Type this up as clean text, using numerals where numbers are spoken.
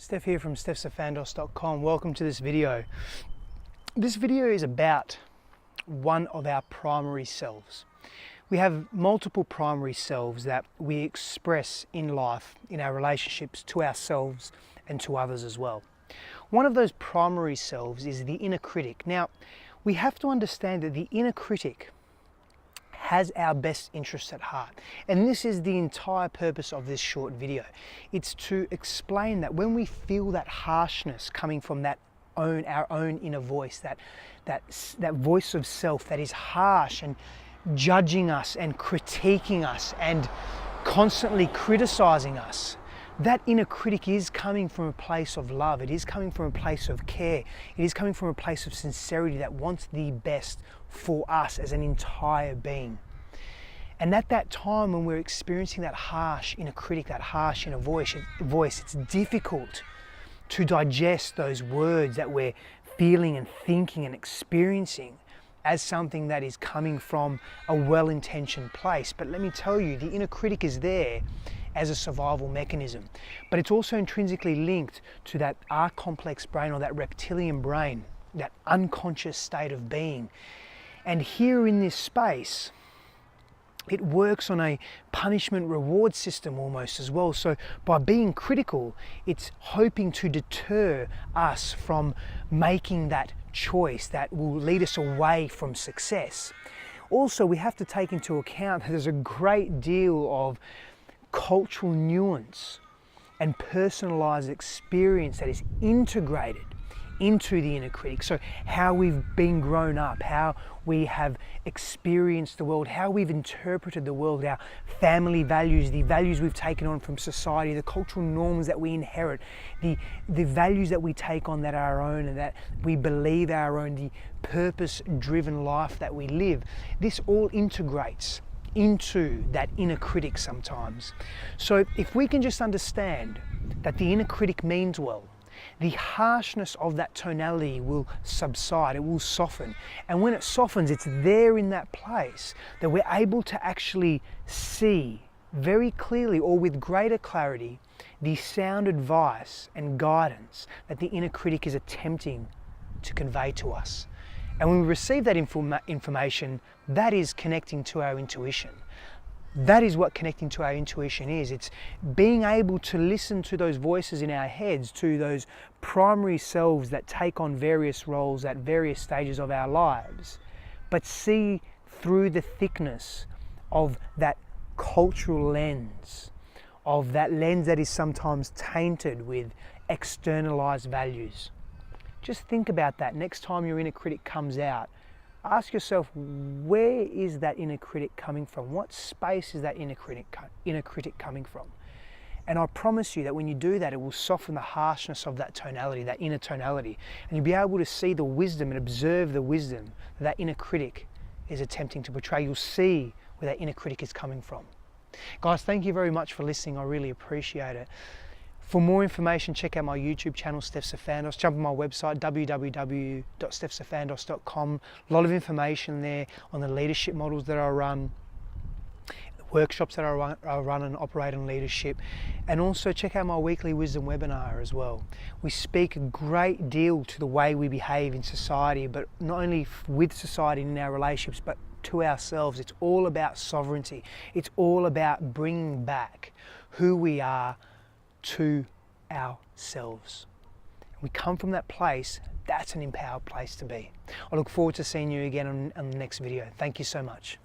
Steph here from S.Sifandos.com. Welcome to this video. This video is about one of our primary selves. We have multiple primary selves that we express in life, in our relationships to ourselves and to others as well. One of those primary selves is the inner critic. Now, we have to understand that the inner critic has our best interests at heart. And this is the entire purpose of this short video. It's to explain that when we feel that harshness coming from our own inner voice, that voice of self that is harsh and judging us and critiquing us and constantly criticizing us, that inner critic is coming from a place of love. It is coming from a place of care. It is coming from a place of sincerity that wants the best for us as an entire being. And at that time when we're experiencing that harsh inner critic, that harsh inner voice, it's difficult to digest those words that we're feeling and thinking and experiencing as something that is coming from a well-intentioned place. But let me tell you, the inner critic is there as a survival mechanism, but it's also intrinsically linked to that R-complex brain, or that reptilian brain, that unconscious state of being. And here in this space, it works on a punishment reward system almost as well. So by being critical, it's hoping to deter us from making that choice that will lead us away from success. Also, we have to take into account that there's a great deal of cultural nuance and personalized experience that is integrated into the inner critic. So how we've been grown up, how we have experienced the world, how we've interpreted the world, our family values, the values we've taken on from society, the cultural norms that we inherit, the values that we take on that are our own and that we believe are our own, the purpose-driven life that we live. This all integrates into that inner critic sometimes. So if we can just understand that the inner critic means well, the harshness of that tonality will subside, it will soften. And when it softens, it's there in that place that we're able to actually see very clearly, or with greater clarity, the sound advice and guidance that the inner critic is attempting to convey to us. And when we receive that information, that is connecting to our intuition. That is what connecting to our intuition is. It's being able to listen to those voices in our heads, to those primary selves that take on various roles at various stages of our lives, but see through the thickness of that cultural lens, of that lens that is sometimes tainted with externalized values. Just think about that next time your inner critic comes out. Ask yourself, where is that inner critic coming from? What space is that inner critic coming from? And I promise you that when you do that, it will soften the harshness of that tonality, that inner tonality. And you'll be able to see the wisdom and observe the wisdom that inner critic is attempting to portray. You'll see where that inner critic is coming from. Guys, thank you very much for listening. I really appreciate it. For more information, check out my YouTube channel, S.Sifandos. Jump on my website, www.S.Sifandos.com. A lot of information there on the leadership models that I run, the workshops that I run and operate on leadership. And also check out my weekly wisdom webinar as well. We speak a great deal to the way we behave in society, but not only with society and in our relationships, but to ourselves. It's all about sovereignty. It's all about bringing back who we are to ourselves. We come from that place. That's an empowered place to be. I look forward to seeing you again on the next video. Thank you so much.